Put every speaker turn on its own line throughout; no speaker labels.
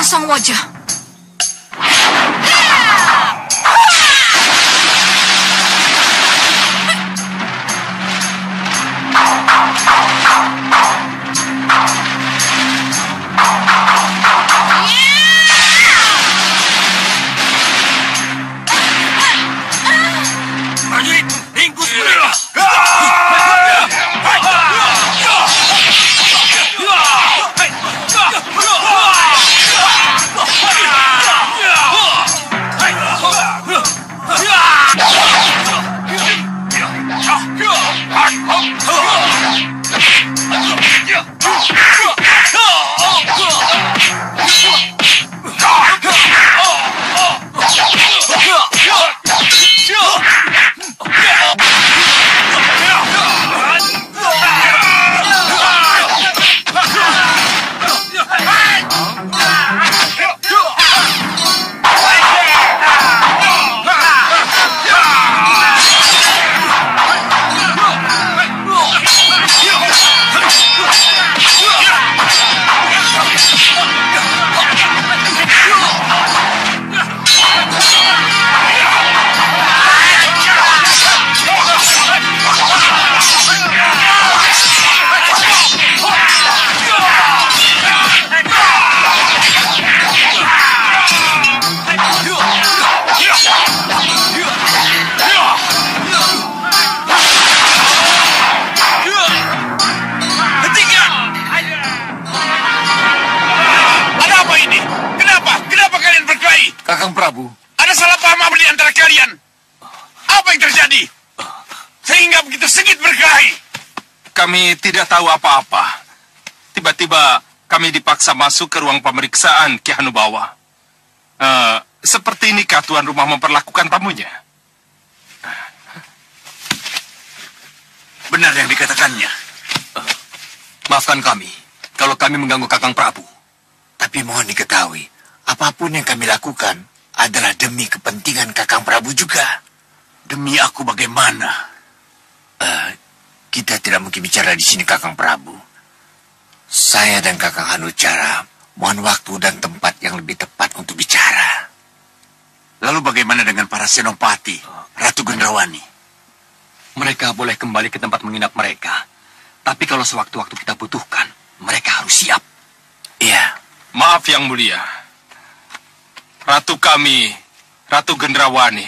Sang Wajah.
Prajurit, ringkus mereka.
Kakang Prabu,
Ada salah paham apa di antara kalian? Apa yang terjadi? Sehingga begitu sengit berkelahi.
kami tidak tahu apa-apa. Tiba-tiba kami dipaksa masuk ke ruang pemeriksaan Ki Hanubawa. Seperti inikah tuan rumah memperlakukan tamunya?
Benar yang dikatakannya.
Maafkan kami kalau kami mengganggu Kakang Prabu. Tapi mohon diketahui, apapun yang kami lakukan adalah demi kepentingan Kakang Prabu juga.
Demi aku bagaimana?
Kita tidak mungkin bicara di sini, Kakang Prabu. Saya dan Kakang Hanucara mohon waktu dan tempat yang lebih tepat untuk bicara.
Lalu bagaimana dengan para senopati, Ratu Gendrawani?
Mereka boleh kembali ke tempat menginap mereka. Tapi kalau sewaktu-waktu kita butuhkan, mereka harus siap.
Iya. Maaf yang mulia. Ratu kami, Ratu Gendrawani,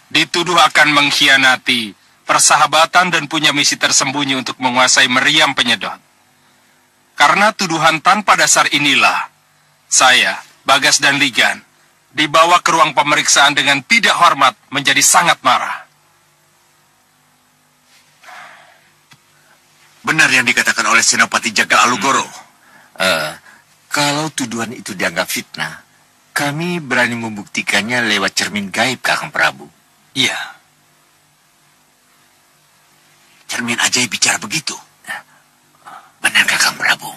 dituduh akan mengkhianati persahabatan dan punya misi tersembunyi untuk menguasai meriam penyedot. Karena tuduhan tanpa dasar inilah, saya, Bagas dan Ligan, dibawa ke ruang pemeriksaan dengan tidak hormat menjadi sangat marah.
Benar yang dikatakan oleh Senopati Jagal Alugoro.
Kalau tuduhan itu dianggap fitnah, kami berani membuktikannya lewat cermin gaib, Kakang Prabu.
Iya.
Cermin ajaib bicara begitu.
Benar, Kakang Prabu.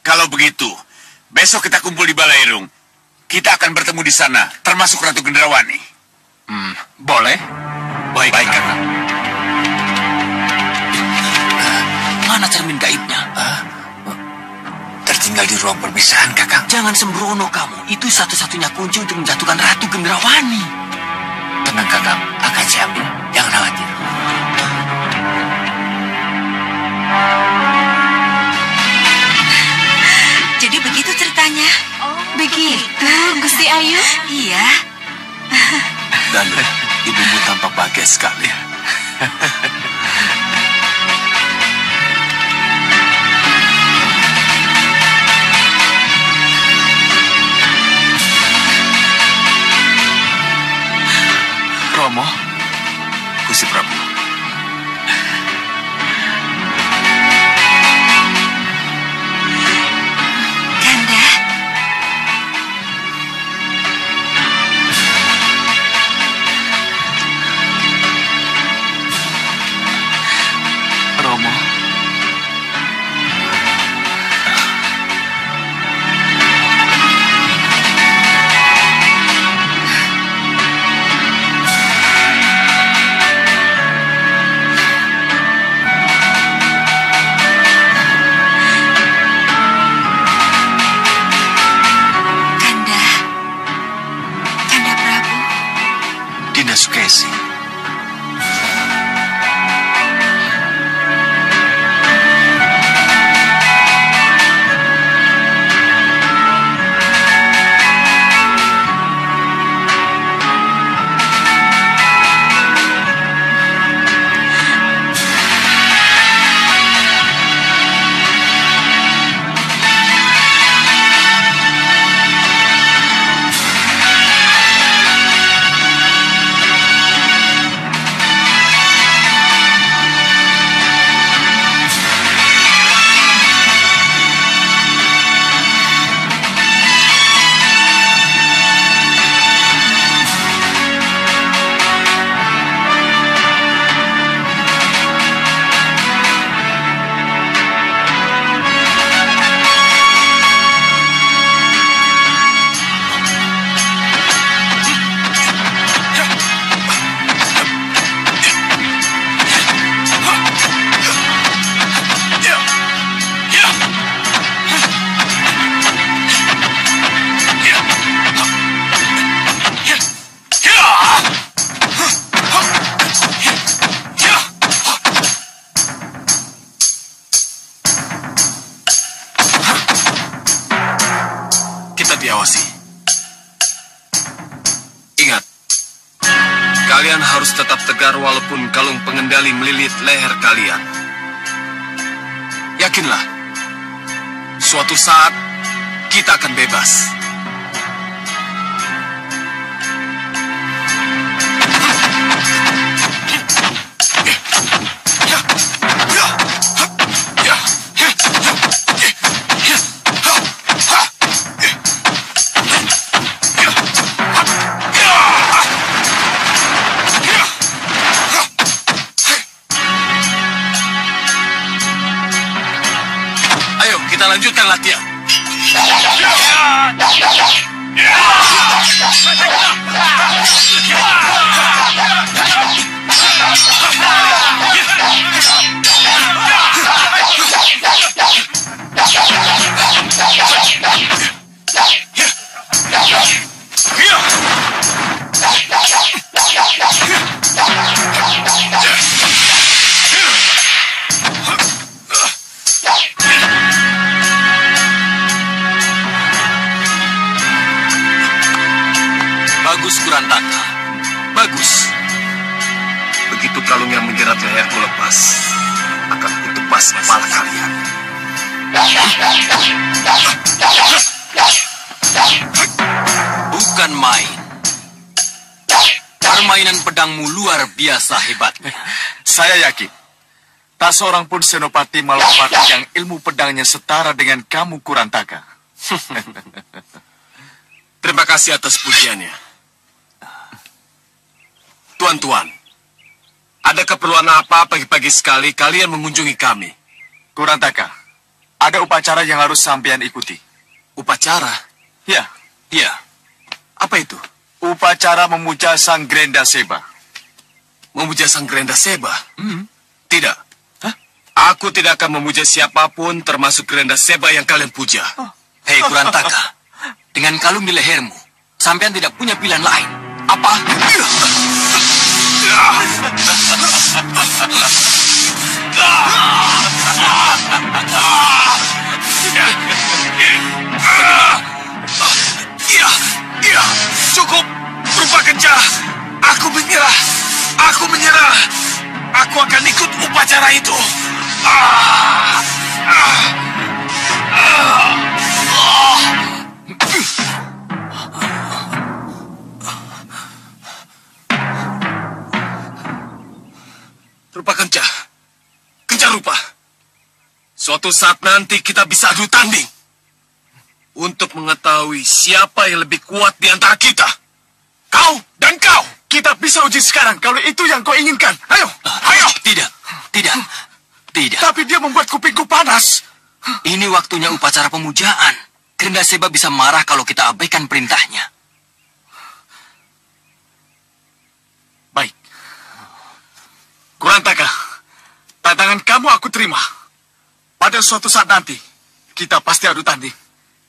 Kalau begitu, besok kita kumpul di Balairung. Kita akan bertemu di sana, termasuk Ratu Gendrawani.
Boleh?
Baik, Kakang.
Mana cermin gaibnya? Tertinggal di ruang pemeriksaan, Kakang. Jangan sembrono kamu. Itu satu-satunya kunci untuk menjatuhkan Ratu Gendrawani. Tenang, Kakang. Akan saya ambil. Jangan khawatir.
Jadi begitu ceritanya. Begitu, Gusti Ayu? Iya.
Dan ibumu tampak bahagia sekali.
Romo, Gusti Prabu.
Kanda,
Romo.
Bunda Sukesi.
Diawasi. Ingat, kalian harus tetap tegar walaupun kalung pengendali melilit leher kalian. Yakinlah, suatu saat kita akan bebas. Kita lanjutkan latihan. Bagus, Kurantaka. Bagus. Begitu kalung yang menjerat leherku lepas, akan kutebas kepala kalian. Bukan main. Permainan pedangmu luar biasa hebatnya.
Saya yakin, tak seorang pun senopati Malapati yang ilmu pedangnya setara dengan kamu, Kurantaka.
Terima kasih atas pujiannya. Tuan-tuan, ada keperluan apa pagi-pagi sekali kalian mengunjungi kami?
Kurantaka, ada upacara yang harus sampean ikuti.
Upacara?
Ya,
Iya. Apa itu?
upacara memuja Sang Grenda Seba.
Memuja Sang Grenda Seba? Tidak.
Hah?
Aku tidak akan memuja siapapun termasuk Grenda Seba yang kalian puja.
Hei Kurantaka, dengan kalung di lehermu, sampean tidak punya pilihan lain. Apa?
Iya, cukup. Berupa kencah. Aku menyerah. Aku menyerah. Aku akan ikut upacara itu. Rupa kencah. Kencah rupa. Suatu saat nanti kita bisa adu tanding. Untuk mengetahui siapa yang lebih kuat di antara kita. Kau dan kau.
Kita bisa uji sekarang kalau itu yang kau inginkan. Ayo, ayo.
Tidak.
Tapi dia membuat kupingku panas.
Ini waktunya upacara pemujaan. Grenda Seba bisa marah kalau kita abaikan perintahnya.
Baik. Kurantaka, tantangan kamu aku terima. Pada suatu saat nanti, kita pasti adu tanding.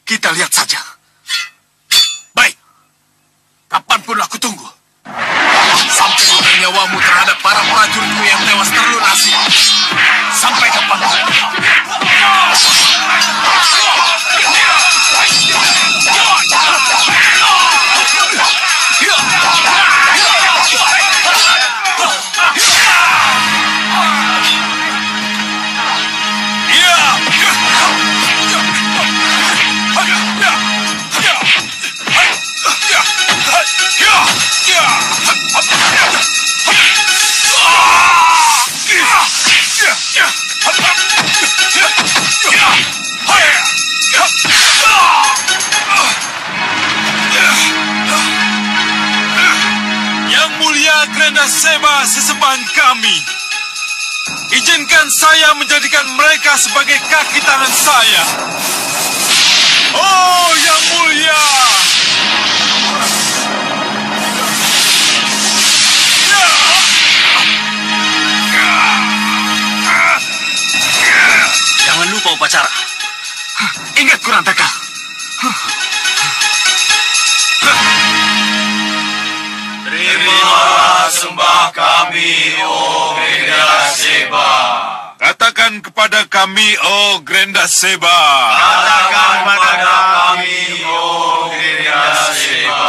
Kita lihat saja.
Baik. Kapanpun aku tunggu. mulia Grenda Seba sesembahan kami, izinkan saya menjadikan mereka sebagai kaki tangan saya. Oh, yang mulia!
Jangan lupa upacara.
Ingat Kurantaka.
Terimalah sembah kami, oh Grenda Seba. Katakan kepada kami, oh Grenda Seba.
Katakan pada kami, oh Grenda Seba.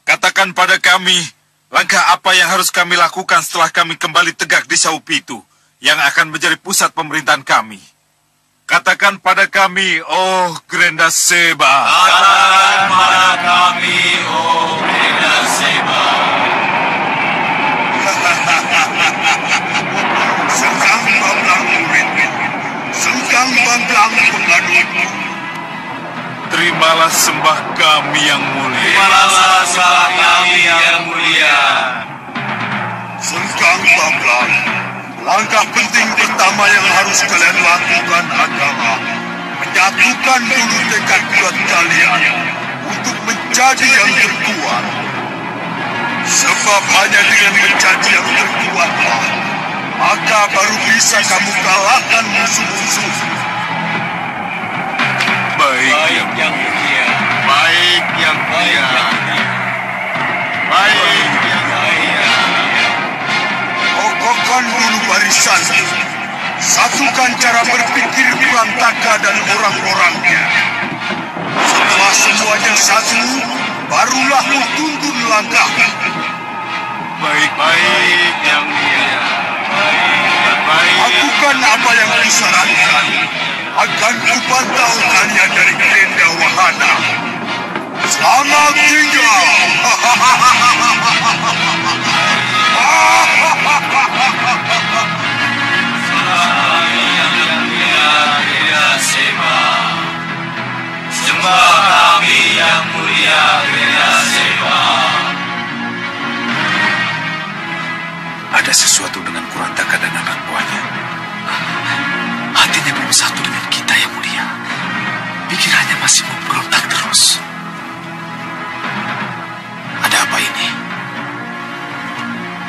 Katakan pada kami, langkah apa yang harus kami lakukan setelah kami kembali tegak di Saupitu, yang akan menjadi pusat pemerintahan kami. Katakan pada kami, oh Grenda Seba.
Katakan pada kami, oh Grenda Seba.
Sengkang Bamblang murid, Sengkang Bamblang pengadut.
Terimalah sembah kami yang mulia.
Terimalah sembah kami yang mulia.
Sengkang Bamblang, langkah penting pertama yang harus kalian lakukan adalah menyatukan dulu tekad kuat kalian untuk menjadi yang terkuat. Sebab hanya dengan menjadi yang terkuatlah, maka baru bisa kamu kalahkan musuh-musuh.
Baik
yang mulia.
Baik yang mulia. Baik yang mulia.
Kokohkan dulu barisan. Satukan cara berpikir Kurantaka dan orang-orangnya. Setelah semuanya satu, barulah tuntun langkah.
Baik yang mulia. Baik.
Lakukan apa yang disarankan. Akan kupantau kalian dari Grenda Wahana. Selamat tinggal.
Sembah kami yang mulia Grenda Seba.
Ada sesuatu dengan Kurantaka dan anak buahnya. Hatinya belum satu dengan kita yang mulia. Pikirannya masih memberontak terus. Ada apa ini?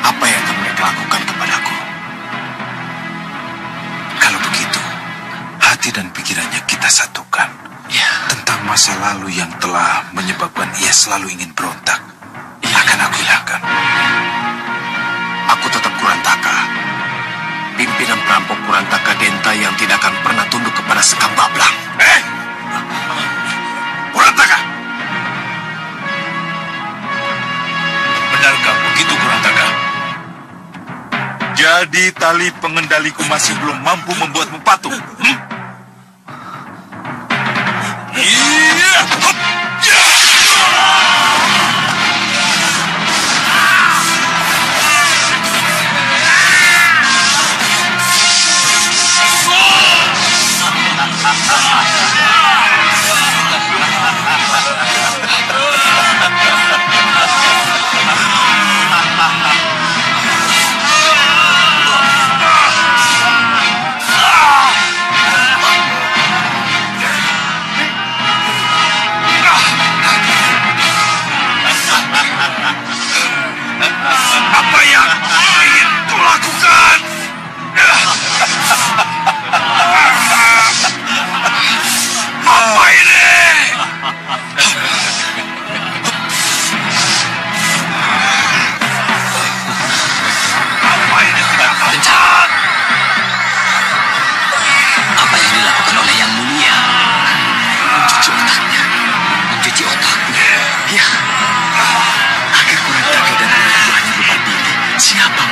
Apa yang akan mereka lakukan kepadaku? Kalau begitu, hati dan pikirannya kita satukan. Ya. Tentang masa lalu yang telah menyebabkan ia selalu ingin berontak, akan aku hilangkan. Aku tetap Kurantaka, pimpinan perampok Kurantaka Denta yang tidak akan pernah tunduk kepada Sekam Bablang. Kurantaka! Benarkah begitu, Kurantaka? Jadi tali pengendaliku masih belum mampu membuatmu patuh? Apa yang ingin kau lakukan? Apa ini? Apa ini?
Kencang! Apa yang dilakukan oleh Yang Mulia? Mencuci otaknya. Mencuci otaknya. Ya. Agar Kurantaka dan anak buahnya lupa diri. Siapa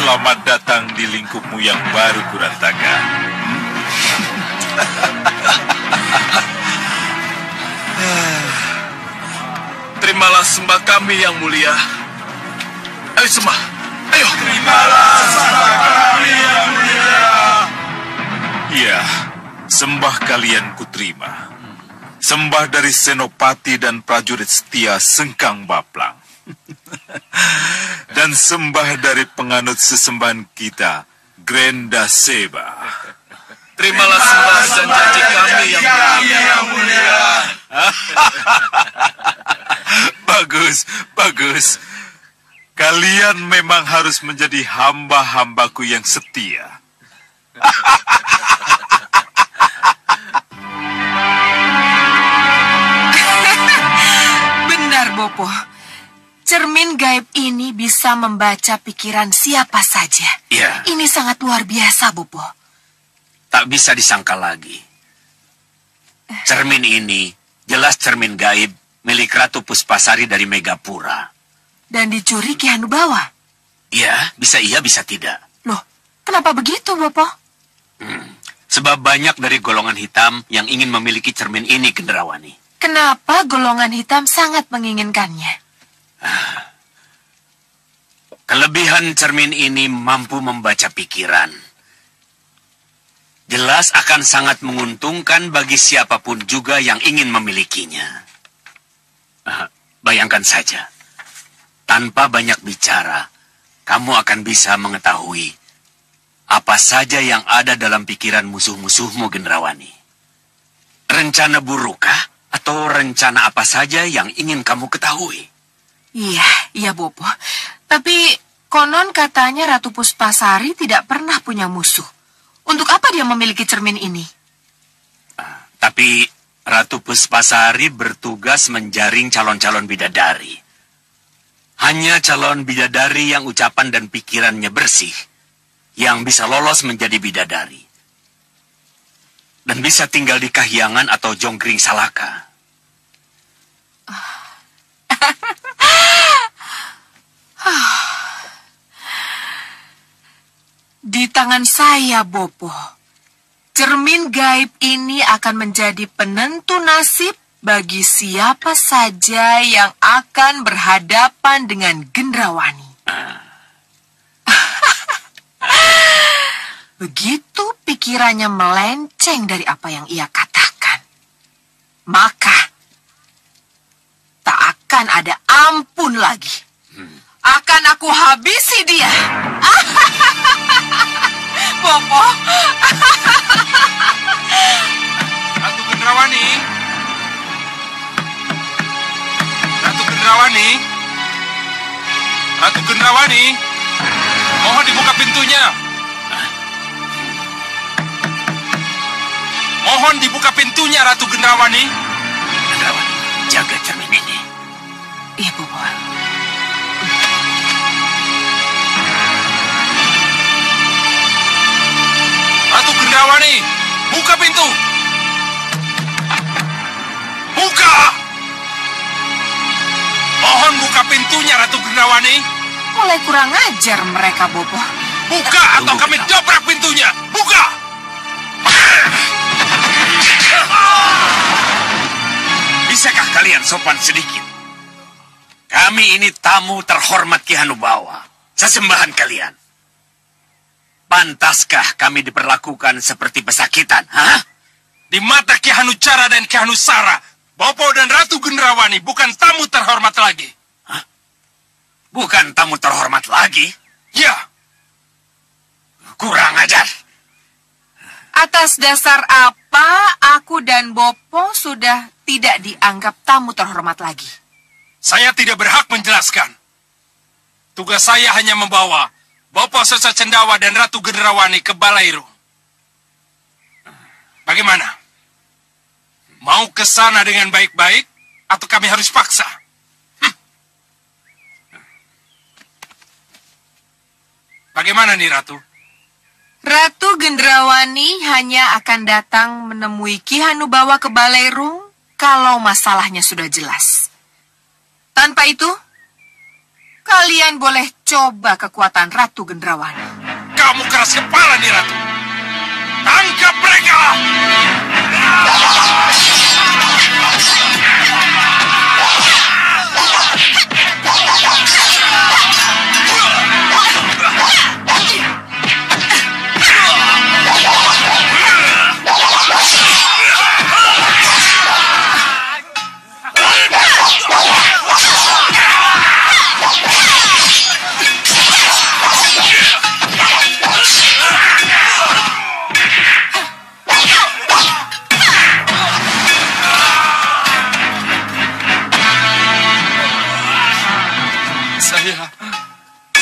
Selamat datang di lingkupmu yang baru, Kurantaka.
Terimalah sembah kami yang mulia. Ayo sembah, ayo.
Terimalah sembah kami yang mulia.
Ya, sembah kalian kuterima. Sembah dari senopati dan prajurit setia Sengkang Baplang. Dan sembah dari penganut sesembahan kita, Grenda Seba.
Terimalah sembah dan janji kami yang mulia.
Bagus, bagus. Kalian memang harus menjadi hamba-hambaku yang setia.
Benar, Bopo. Cermin gaib ini bisa membaca pikiran siapa saja.
Ya.
Ini sangat luar biasa, Bopo.
Tak bisa disangka lagi. Cermin ini jelas cermin gaib milik Ratu Puspasari dari Megapura.
Dan dicuri Ki Hanubawa.
Ya, bisa iya, bisa tidak.
Loh, kenapa begitu, Bopo?
Sebab banyak dari golongan hitam yang ingin memiliki cermin ini, Gendrawani.
Kenapa golongan hitam sangat menginginkannya?
Kelebihan cermin ini mampu membaca pikiran. Jelas akan sangat menguntungkan bagi siapapun juga yang ingin memilikinya. Bayangkan saja, tanpa banyak bicara, kamu akan bisa mengetahui apa saja yang ada dalam pikiran musuh-musuhmu, Gendrawani. Rencana burukkah atau rencana apa saja yang ingin kamu ketahui?
Iya, Bopo. Tapi konon katanya Ratu Puspasari tidak pernah punya musuh. Untuk apa dia memiliki cermin ini?
Tapi Ratu Puspasari bertugas menjaring calon-calon bidadari. Hanya calon bidadari yang ucapan dan pikirannya bersih yang bisa lolos menjadi bidadari. Dan bisa tinggal di Kahyangan atau Jonggring Salaka.
Di tangan saya, Bopo. Cermin gaib ini akan menjadi penentu nasib bagi siapa saja yang akan berhadapan dengan Gendrawani. Begitu pikirannya melenceng dari apa yang ia katakan, maka tak akan ada ampun lagi. Akan aku habisi dia. Bopo.
Ratu Gendrawani. Ratu Gendrawani. Ratu Gendrawani. Mohon dibuka pintunya. Mohon dibuka pintunya, Ratu Gendrawani.
Gendrawani, jaga cermin ini.
Iya, Bopo.
Ratu Gendrawani, buka pintu. Buka. Mohon buka pintunya, Ratu Gendrawani.
Mulai kurang ajar mereka, Bopo.
Buka atau kami dobrak pintunya. Buka.
Bisakah kalian sopan sedikit? Kami ini tamu terhormat Ki Hanubawa, sesembahan kalian. Pantaskah kami diperlakukan seperti pesakitan? Hah?
Di mata Ki Hanucara dan Ki Hanusara, Bopo dan Ratu Gendrawani bukan tamu terhormat lagi.
Hah? Bukan tamu terhormat lagi?
Ya.
Kurang ajar.
Atas dasar apa aku dan Bopo sudah tidak dianggap tamu terhormat lagi?
Saya tidak berhak menjelaskan. Tugas saya hanya membawa Bopo Sesa Cendawa dan Ratu Gendrawani ke Balairung. Bagaimana? Mau ke sana dengan baik-baik atau kami harus paksa? Bagaimana nih, Ratu?
Ratu Gendrawani hanya akan datang menemui Ki Hanubawa ke Balairung kalau masalahnya sudah jelas. Tanpa itu, Kalian boleh coba kekuatan Ratu Gendrawani.
Kamu keras kepala nih, Ratu. Tangkap mereka!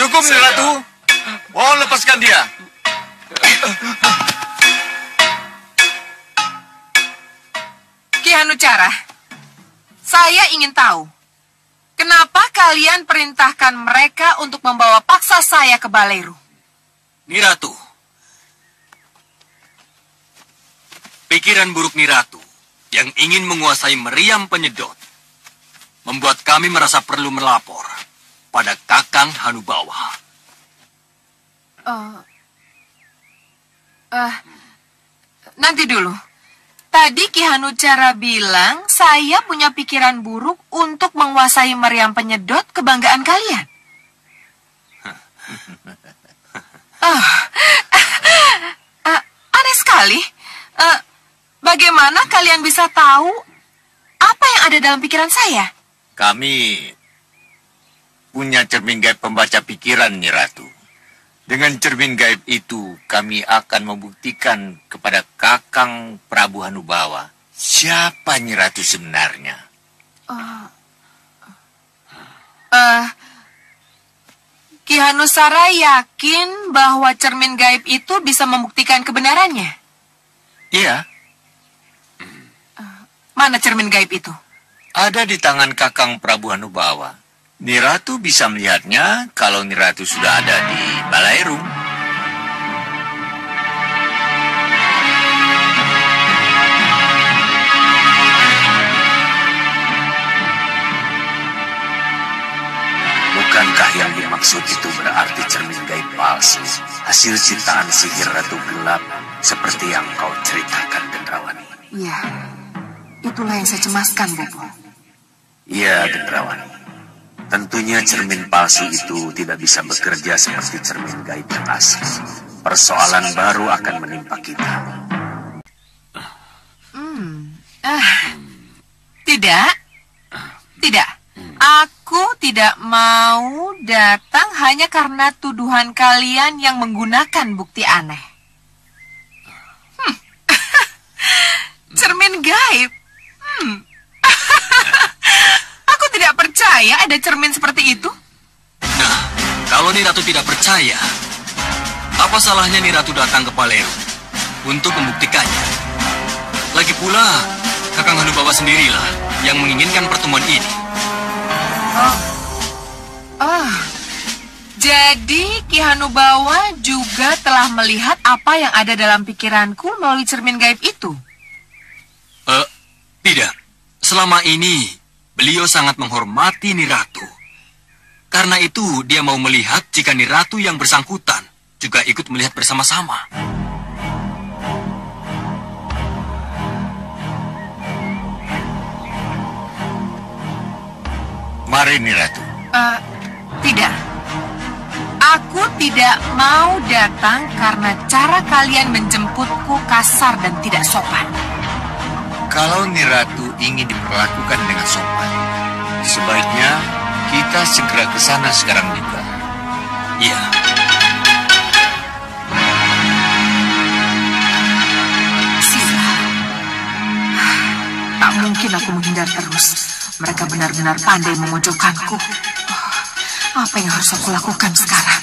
Cukup, Nih Ratu. Mohon lepaskan dia.
Ki Hanucara, saya ingin tahu, kenapa kalian perintahkan mereka untuk membawa paksa saya ke Balairu?
Niratu, pikiran buruk Niratu yang ingin menguasai meriam penyedot membuat kami merasa perlu melapor pada Kakang Hanubawa.
Nanti dulu. Tadi Ki Hanucara bilang saya punya pikiran buruk untuk menguasai meriam penyedot kebanggaan kalian. Aneh sekali. Bagaimana kalian bisa tahu apa yang ada dalam pikiran saya?
Kami punya cermin gaib pembaca pikiran, Nyi Ratu. Dengan cermin gaib itu, kami akan membuktikan kepada Kakang Prabu Hanubawa siapa Nyi Ratu sebenarnya.
Ki Hanusara yakin bahwa cermin gaib itu bisa membuktikan kebenarannya?
Iya,
Mana cermin gaib itu?
ada di tangan Kakang Prabu Hanubawa. Nyi Ratu bisa melihatnya kalau Nyi Ratu sudah ada di Balairu.
Bukankah yang dimaksud itu berarti cermin gaib palsu, hasil ciptaan sihir Ratu Gelap, seperti yang kau ceritakan, Gendrawani?
Iya, itulah yang saya cemaskan, Bopo.
Iya, Gendrawani. Tentunya cermin palsu itu tidak bisa bekerja seperti cermin gaib yang asli. Persoalan baru akan menimpa kita.
Tidak. Aku tidak mau datang hanya karena tuduhan kalian yang menggunakan bukti aneh. Cermin gaib. Aku tidak percaya ada cermin seperti itu.
Nah, kalau Niratu tidak percaya, apa salahnya Niratu datang ke Balairu untuk membuktikannya? Lagi pula, Kakang Hanubawa sendirilah yang menginginkan pertemuan ini.
Jadi Ki Hanubawa juga telah melihat apa yang ada dalam pikiranku melalui cermin gaib itu?
Tidak. Selama ini, beliau sangat menghormati Niratu. Karena itu, dia mau melihat jika Niratu yang bersangkutan juga ikut melihat bersama-sama.
Mari, Nyi Ratu.
Tidak. Aku tidak mau datang karena cara kalian menjemputku kasar dan tidak sopan.
Kalau Nyi Ratu ingin diperlakukan dengan sopan, sebaiknya kita segera ke sana sekarang juga.
Iya.
Sila. Tak mungkin aku menghindar terus. Mereka benar-benar pandai memojokkanku. Apa yang harus aku lakukan sekarang?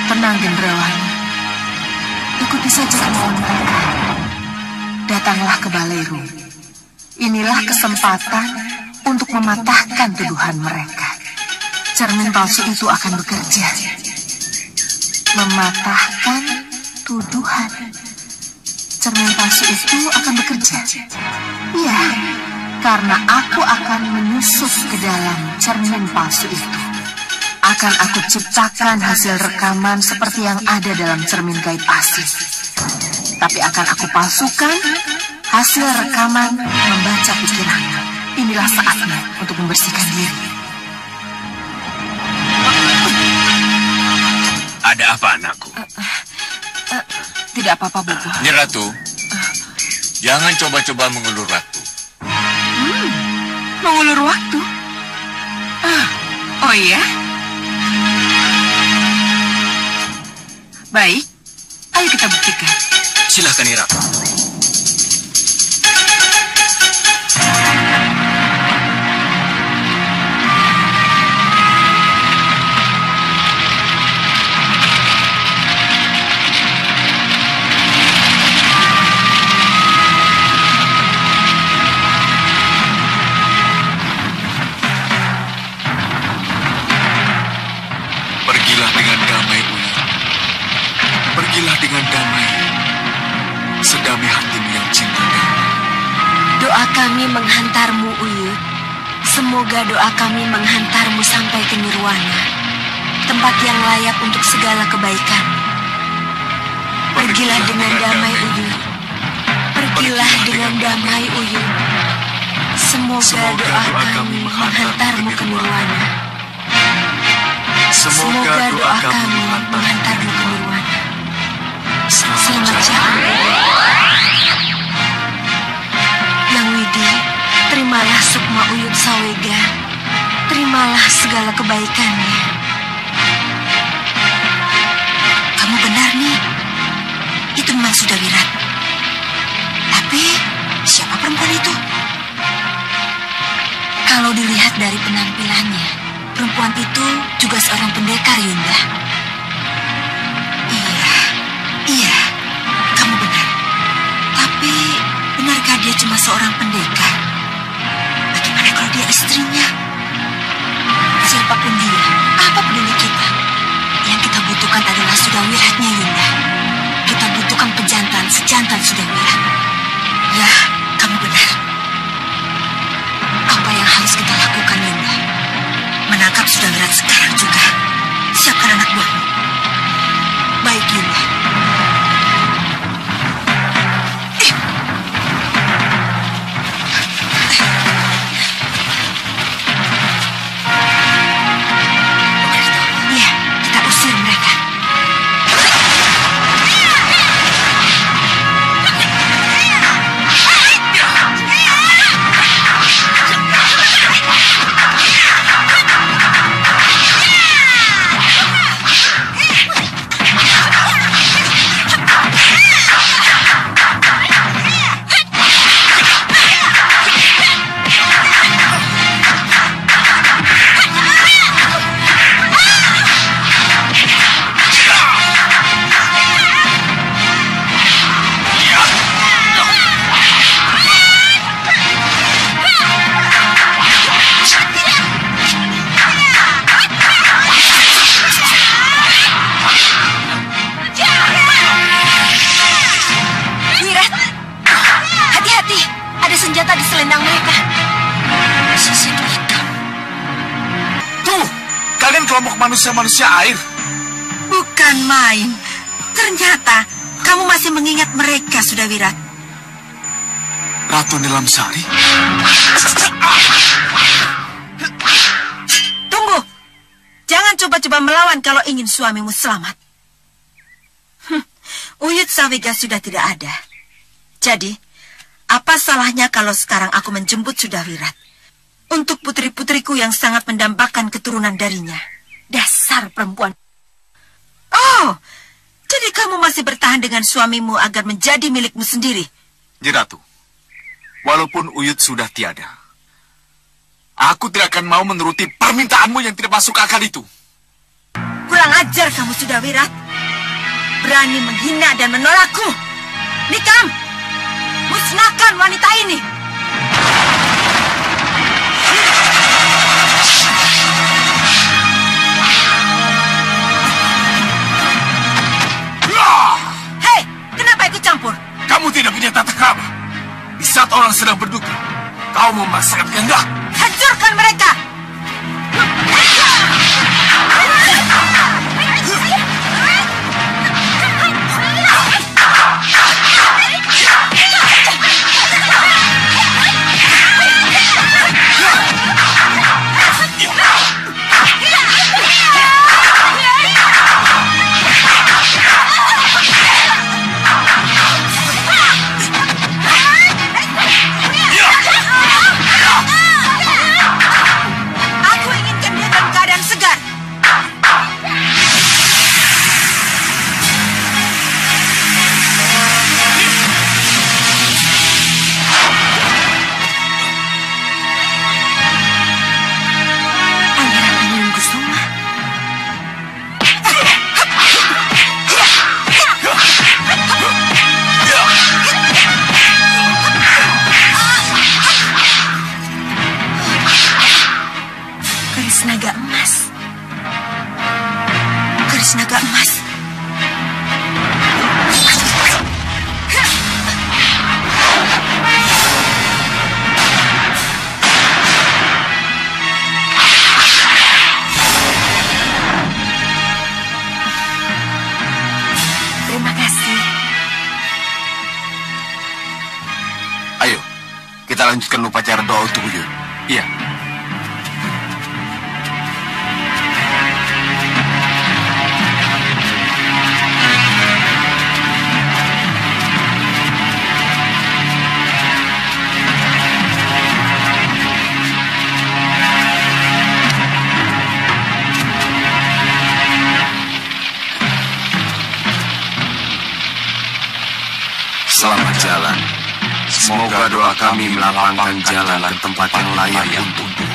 Tenang, Gendrawani. Ikuti saja kemauan mereka. Datanglah ke Balairu. Inilah kesempatan untuk mematahkan tuduhan mereka. Cermin palsu itu akan bekerja. Mematahkan tuduhan. Cermin palsu itu akan bekerja. Iya, karena aku akan menyusup ke dalam cermin palsu itu. Akan aku ciptakan hasil rekaman seperti yang ada dalam cermin gaib asli. Tapi akan aku palsukan hasil rekaman membaca pikiran. Inilah saatnya untuk membersihkan diri.
Ada apa, anakku?
Tidak apa-apa, Bobo.
Nyi Ratu, jangan coba-coba mengulur waktu.
Mengulur waktu? Oh iya? Baik, ayo kita buktikan.
Silahkan, Nyi Ratu.
Pergilah dengan damai, Uyut. Pergilah dengan damai. Sedamai hatimu yang cinta damai.
Doa kami menghantarmu, Uyut. Semoga doa kami menghantarmu sampai ke nirwana, tempat yang layak untuk segala kebaikan. Pergilah dengan damai, Uyut. Pergilah dengan damai, Uyut. Semoga doa kami menghantarmu ke nirwana. Semoga doa kami menghantarmu ke nirwana. Selamat jalan. Yang Widi, terimalah sukma Uyut Sawega. Terimalah segala kebaikannya. Kamu benar nih. Itu memang sudah Wirat. Tapi siapa perempuan itu? Kalau dilihat dari penampilannya, perempuan itu juga seorang pendekar, Yunda. Iya, kamu benar. Tapi, benarkah dia cuma seorang pendekar? Bagaimana kalau dia istrinya? Siapapun dia, apa peduli kita? Yang kita butuhkan adalah Sudawiratnya, Yunda. Kita butuhkan pejantan sejantan Sudawirat. Ya, kamu benar. Apa yang harus kita lakukan, Yunda? Menangkap Sudawirat sekarang juga. Siapkan anak buahmu. Baik, Yunda. Iya, kita usir mereka. Senjata di selendang mereka. Sisi hitam.
Tuh, kalian kelompok manusia-manusia air.
Bukan main. Ternyata kamu masih mengingat mereka, Sudawirat.
Ratu Nilamsari.
Tunggu. Jangan coba-coba melawan kalau ingin suamimu selamat. Uyut Sawega sudah tidak ada. Jadi, apa salahnya kalau sekarang aku menjemput Sudawirat untuk putri-putriku yang sangat mendambakan keturunan darinya? Dasar perempuan. Oh, jadi kamu masih bertahan dengan suamimu agar menjadi milikmu sendiri?
Nyi Ratu, walaupun Uyut sudah tiada, aku tidak akan mau menuruti permintaanmu yang tidak masuk akal itu.
Kurang ajar kamu, Sudawirat. Berani menghina dan menolakku. Nikam! Musnahkan wanita ini. Hei, kenapa ikut campur?
Kamu tidak punya tata krama. Di saat orang sedang berduka, kau kau memaksakan kehendak.
Hancurkan mereka!
Kita lanjutkan upacara doa untuk Uyut. Iya. Selamat jalan. Semoga doa kami melapangkan jalan ke tempat yang layak untukmu.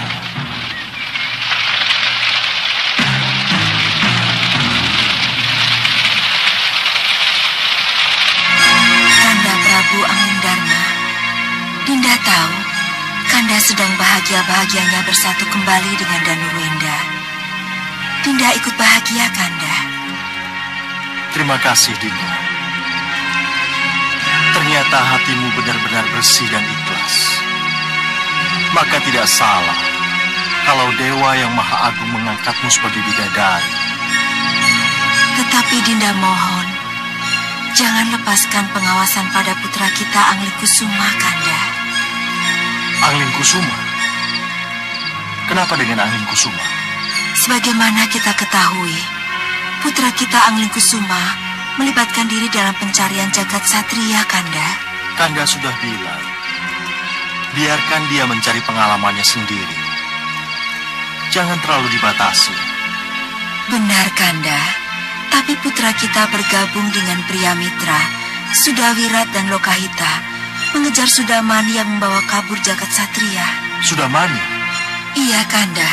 Kanda Prabu Angindarma, Dinda tahu Kanda sedang bahagia-bahagianya bersatu kembali dengan Danurwenda. Dinda ikut bahagia, Kanda.
Terima kasih, Dinda. Ternyata hatimu benar-benar bersih dan ikhlas. Maka tidak salah kalau Dewa yang Maha Agung mengangkatmu sebagai bidadari.
Tetapi Dinda mohon, jangan lepaskan pengawasan pada putra kita Anglingkusuma, Kanda.
Anglingkusuma? Kenapa dengan Anglingkusuma?
Sebagaimana kita ketahui, putra kita Anglingkusuma melibatkan diri dalam pencarian jagat satria, Kanda.
Kanda sudah bilang, biarkan dia mencari pengalamannya sendiri. Jangan terlalu dibatasi.
Benar, Kanda. Tapi putra kita bergabung dengan pria mitra, Sudawirat dan Lokahita, mengejar Sudamani yang membawa kabur jagat satria.
Sudamani?
Iya, Kanda.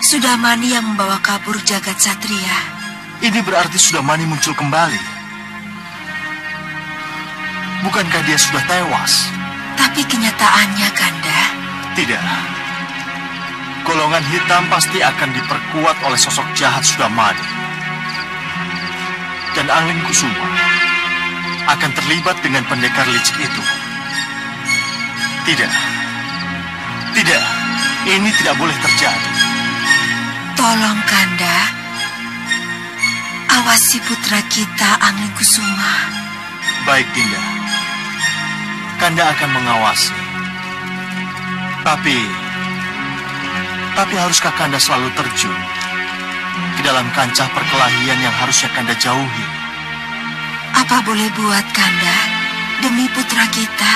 Sudamani yang membawa kabur jagat satria.
Ini berarti Sudamani muncul kembali. Bukankah dia sudah tewas?
Tapi kenyataannya, Kanda.
Tidak. Golongan hitam pasti akan diperkuat oleh sosok jahat Sudamani. Dan Anglingkusuma akan terlibat dengan pendekar licik itu. Tidak. Tidak. Ini tidak boleh terjadi.
Tolong, Kanda. Awasi putra kita, Anglingkusuma.
Baik, Dinda. Kanda akan mengawasi. Tapi haruskah Kanda selalu terjun ke dalam kancah perkelahian yang harusnya Kanda jauhi?
Apa boleh buat, Kanda, demi putra kita?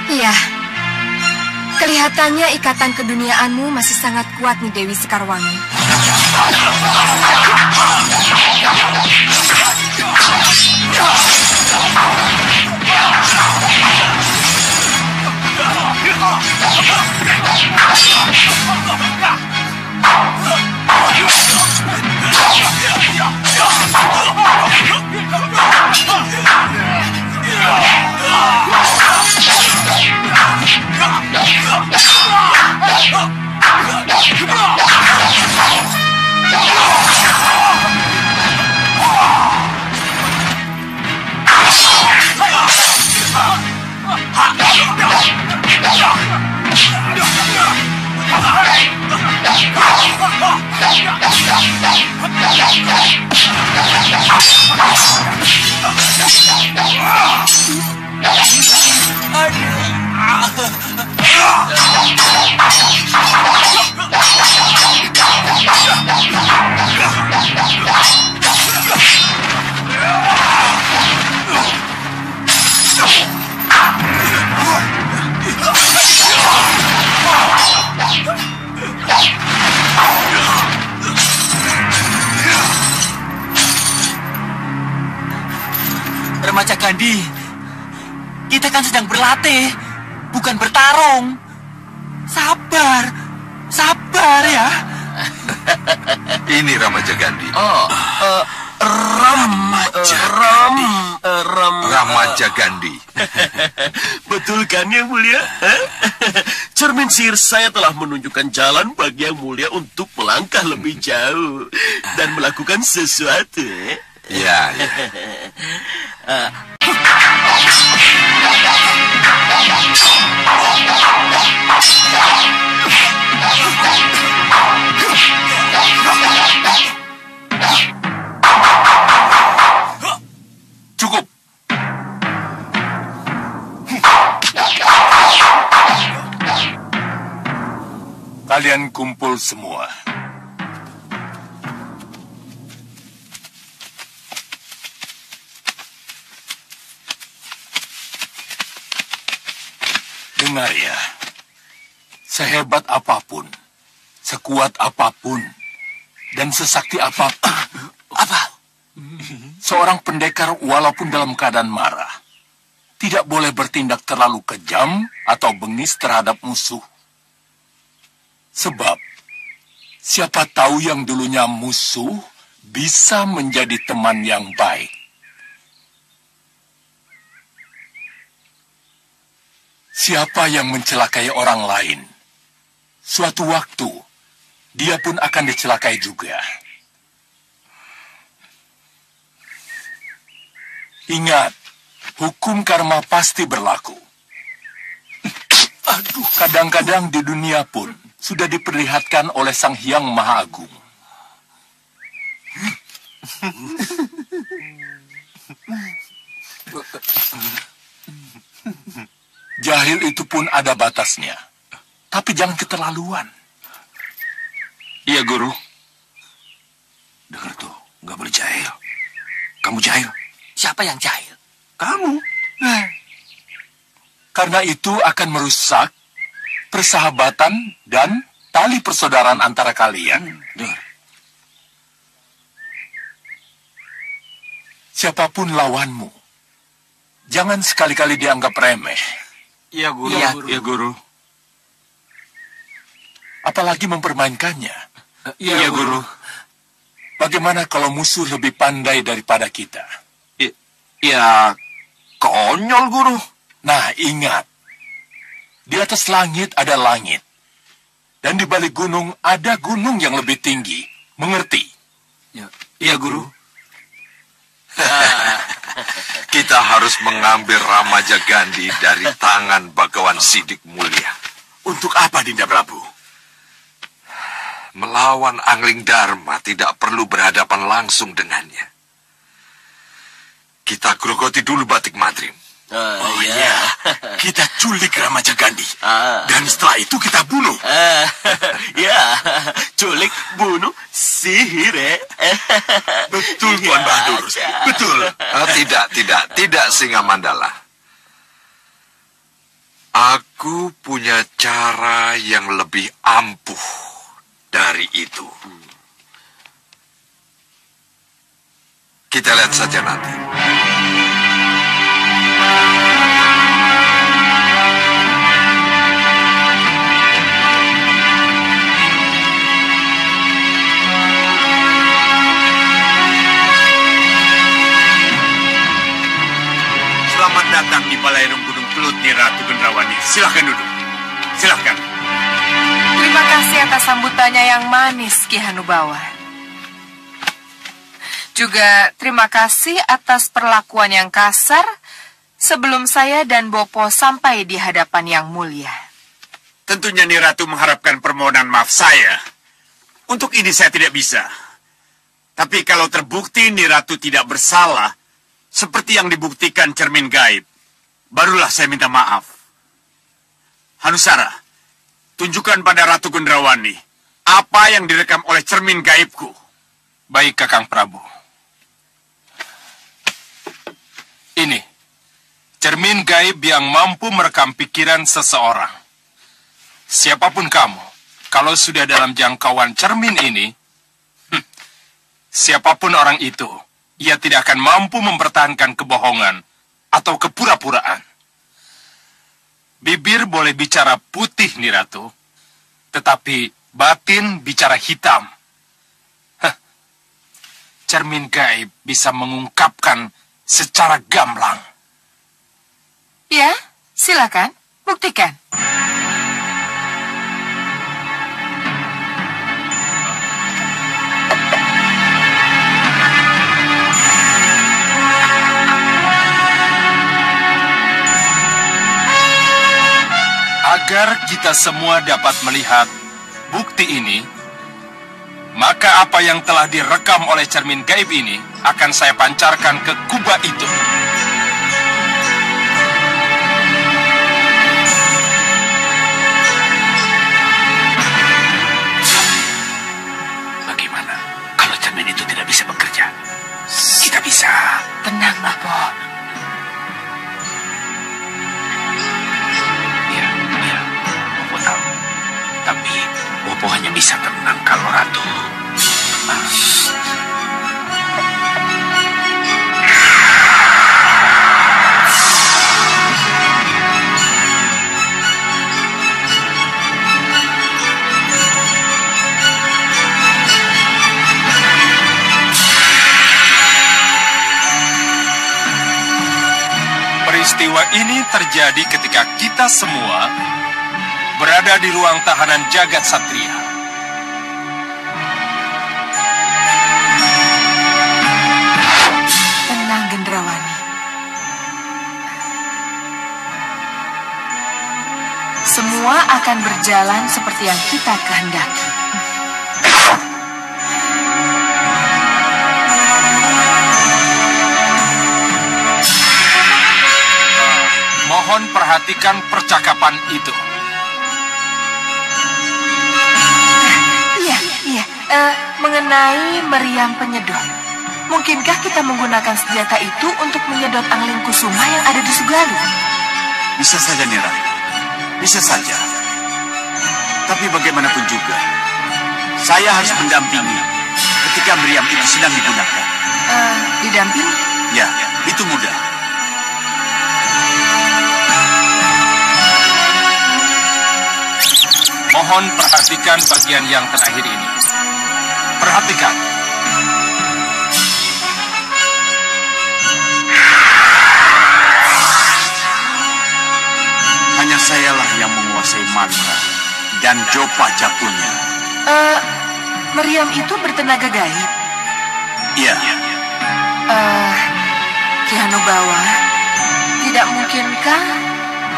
Iya. Kelihatannya ikatan keduniaanmu masih sangat kuat nih, Dewi Sekarwangi.
Remaja Gandhi, kita kan sedang berlatih, bukan bertarung. Sabar, sabar ya.
Ini Ramaja Gandhi. Ramaja Gandhi.
Betul kan Yang Mulia? Cermin sihir saya telah menunjukkan jalan bagi Yang Mulia untuk melangkah lebih jauh dan melakukan sesuatu.
Ya.
Cukup. Kalian kumpul semua. Dengar ya, sehebat apapun, sekuat apapun, dan sesakti apapun, seorang pendekar walaupun dalam keadaan marah, tidak boleh bertindak terlalu kejam atau bengis terhadap musuh. Sebab, siapa tahu yang dulunya musuh bisa menjadi teman yang baik. Siapa yang mencelakai orang lain, suatu waktu dia pun akan dicelakai juga. Ingat, hukum karma pasti berlaku. Kadang-kadang di dunia pun sudah diperlihatkan oleh Sang Hyang Maha Agung. Jahil itu pun ada batasnya. Tapi jangan keterlaluan.
Iya, Guru. Dengar tuh, nggak boleh jahil. Kamu jahil.
Siapa yang jahil?
Kamu.
Karena itu akan merusak persahabatan dan tali persaudaraan antara kalian.
Dengar.
Siapapun lawanmu, jangan sekali-kali dianggap remeh.
Iya, Guru.
Iya, Guru.
Apalagi mempermainkannya.
Iya, Guru.
Bagaimana kalau musuh lebih pandai daripada kita?
Ya, konyol, Guru.
Nah, ingat. Di atas langit ada langit. Dan di balik gunung ada gunung yang lebih tinggi. Mengerti?
Iya, Guru.
Kita harus mengambil Ramaja Gandhi dari tangan Bagawan Sidik Mulia.
Untuk apa, Dinda Prabu?
Melawan Angling Dharma tidak perlu berhadapan langsung dengannya. Kita grogoti dulu Batik Madrim.
Oh iya, kita culik Ramaja Gandhi. Dan setelah itu kita bunuh. Ya, culik, bunuh, sihir, Betul, Tuan Bahadur. Betul.
Tidak, Singa Mandala. Aku punya cara yang lebih ampuh dari itu. Kita lihat saja nanti.
Selamat datang di Balairung Gunung Kelut, Nyi Ratu Gendrawani. Silahkan duduk. Silahkan.
Terima kasih atas sambutannya yang manis, Ki Hanubawa. Juga terima kasih atas perlakuan yang kasar sebelum saya dan Bopo sampai di hadapan Yang Mulia.
Tentunya Nyi Ratu mengharapkan permohonan maaf saya. Untuk ini saya tidak bisa.
Tapi kalau terbukti Niratu tidak bersalah, seperti yang dibuktikan cermin gaib, barulah saya minta maaf. Hanusara, tunjukkan pada Ratu Gendrawani apa yang direkam oleh cermin gaibku.
Baik, Kakang Prabu. Ini, cermin gaib yang mampu merekam pikiran seseorang. Siapapun kamu, kalau sudah dalam jangkauan cermin ini, siapapun orang itu, ia tidak akan mampu mempertahankan kebohongan atau kepura-puraan. Bibir boleh bicara putih, Niratu, tetapi batin bicara hitam. Cermin gaib bisa mengungkapkan secara gamblang.
Ya, silakan, buktikan.
Agar kita semua dapat melihat bukti ini, maka apa yang telah direkam oleh cermin gaib ini akan saya pancarkan ke kubah itu.
Bagaimana kalau cermin itu tidak bisa bekerja? Kita bisa.
Tenang, Bopo.
Bopo tahu. Tapi Bopo hanya bisa tenang kalau Ratu tenang.
Peristiwa ini terjadi ketika kita semua berada di ruang tahanan Jagat Satria.
Tenang, Gendrawani. Semua akan berjalan seperti yang kita kehendaki.
Mohon perhatikan percakapan itu.
Iya. Mengenai meriam penyedot. Mungkinkah kita menggunakan senjata itu untuk menyedot angling kusuma yang ada di Sugalu?
Bisa saja, Niratu. Bisa saja. Tapi bagaimanapun juga, saya harus mendampingi ketika meriam itu sedang digunakan.
Didampingi?
Ya, itu mudah.
Mohon perhatikan bagian yang terakhir ini. Perhatikan.
Hanya sayalah yang menguasai mantra dan jopa japunya.
Meriam itu bertenaga gaib?
Iya.
Ki Hanubawa, tidak mungkinkah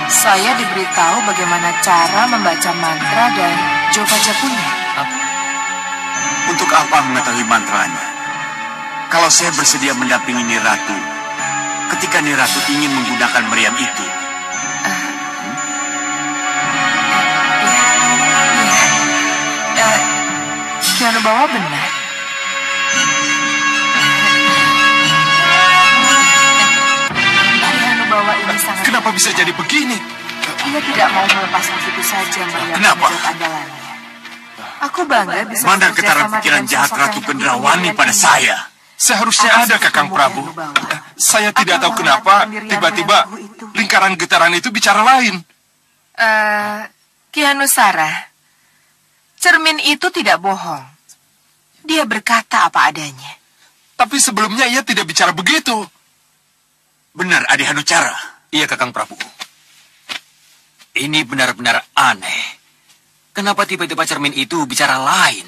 saya diberitahu bagaimana cara membaca mantra dan jopa japunya?
Untuk apa mengetahui mantranya? Kalau saya bersedia mendampingi Niratu ketika Niratu ingin menggunakan meriam itu.
Ki Hanubawa benar. Ki Hanubawa ini sangat...
Kenapa bisa jadi begini?
Ia tidak mau melepas begitu saja meriam
Kenapa?
penyedot andalannya. Aku bangga bisa
Mana
bekerja
getaran
sama
pikiran
dengan
jahat
sosok
Ratu
yang
Gendrawani
mulia
pada
ini.
saya?
Seharusnya ada, Kakang Prabu. Saya tidak tahu kenapa tiba-tiba lingkaran getaran itu bicara lain.
Ki Hanusara, cermin itu tidak bohong. Dia berkata apa adanya.
Tapi sebelumnya ia tidak bicara begitu.
Benar, Adi Hanucara.
Iya, Kakang Prabu. Ini benar-benar aneh. Kenapa tiba-tiba cermin itu bicara lain?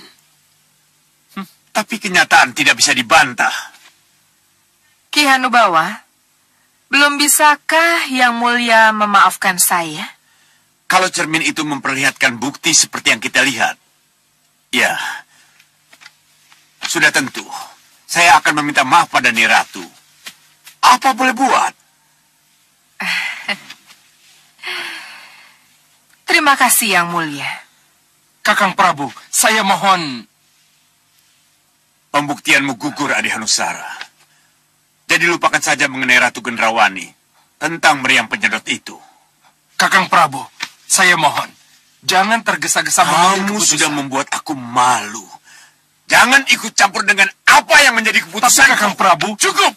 Tapi kenyataan tidak bisa dibantah.
Ki Hanubawa, belum bisakah Yang Mulia memaafkan saya?
Kalau cermin itu memperlihatkan bukti seperti yang kita lihat, ya, sudah tentu
saya akan meminta maaf pada Nyi Ratu. Apa boleh buat?
Terima kasih, Yang Mulia.
Kakang Prabu, saya mohon...
Pembuktianmu gugur, Adihanusara. Jadi lupakan saja mengenai Ratu Gendrawani tentang meriam penyedot itu.
Kakang Prabu, saya mohon, jangan tergesa-gesa mengambil
Kamu
keputusan.
sudah membuat aku malu. Jangan ikut campur dengan apa yang menjadi keputusan.
Tapi Kakang Prabu...
Cukup!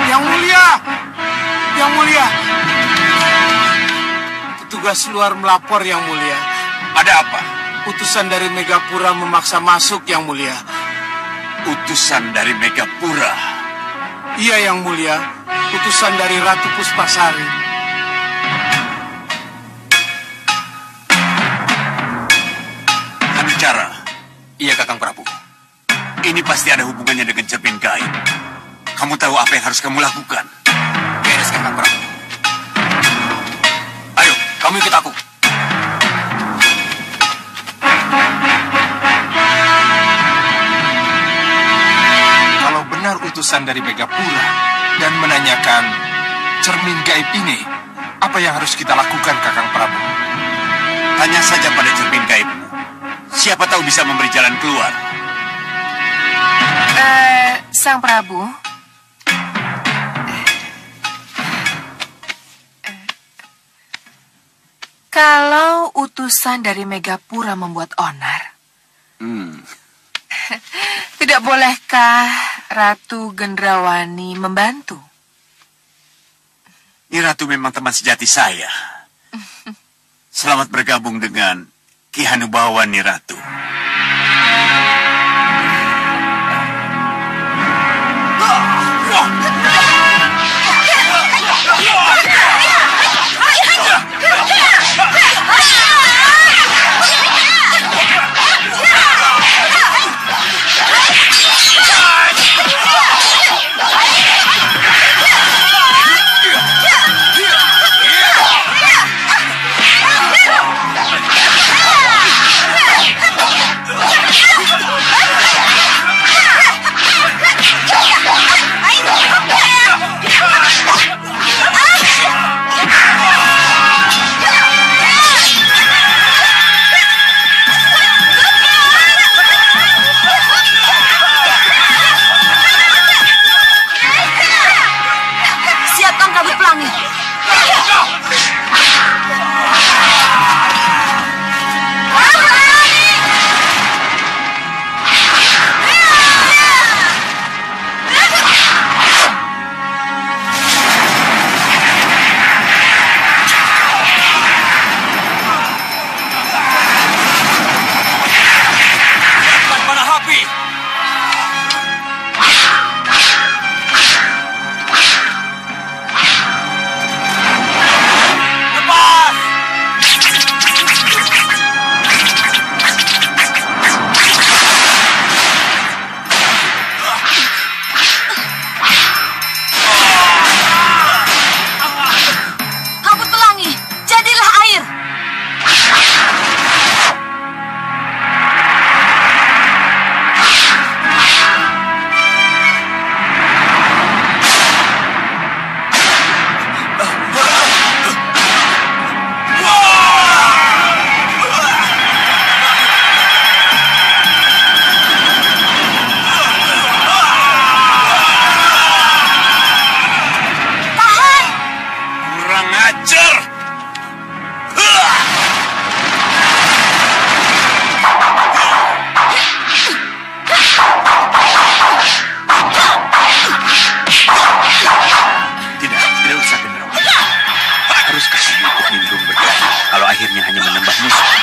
Yang Mulia! Yang Mulia! Petugas luar melapor, Yang Mulia.
Ada apa?
Utusan dari Megapura memaksa masuk, Yang Mulia.
Utusan dari Megapura?
Iya, Yang Mulia. Utusan dari Ratu Puspasari.
Bicara.
Iya, Kakang Prabu.
Ini pasti ada hubungannya dengan cermin gaib. Kamu tahu apa yang harus kamu lakukan?
Beres, Kakang Prabu.
Ayo, kamu ikut aku.
Kalau benar utusan dari Megapura dan menanyakan cermin gaib ini, apa yang harus kita lakukan, Kakang Prabu?
Tanya saja pada cermin gaibmu. Siapa tahu bisa memberi jalan keluar.
Sang Prabu. Kalau utusan dari Megapura membuat onar, tidak bolehkah Ratu Gendrawani membantu?
Nyi Ratu memang teman sejati saya. Selamat bergabung dengan Ki Hanubawan, Nyi Ratu.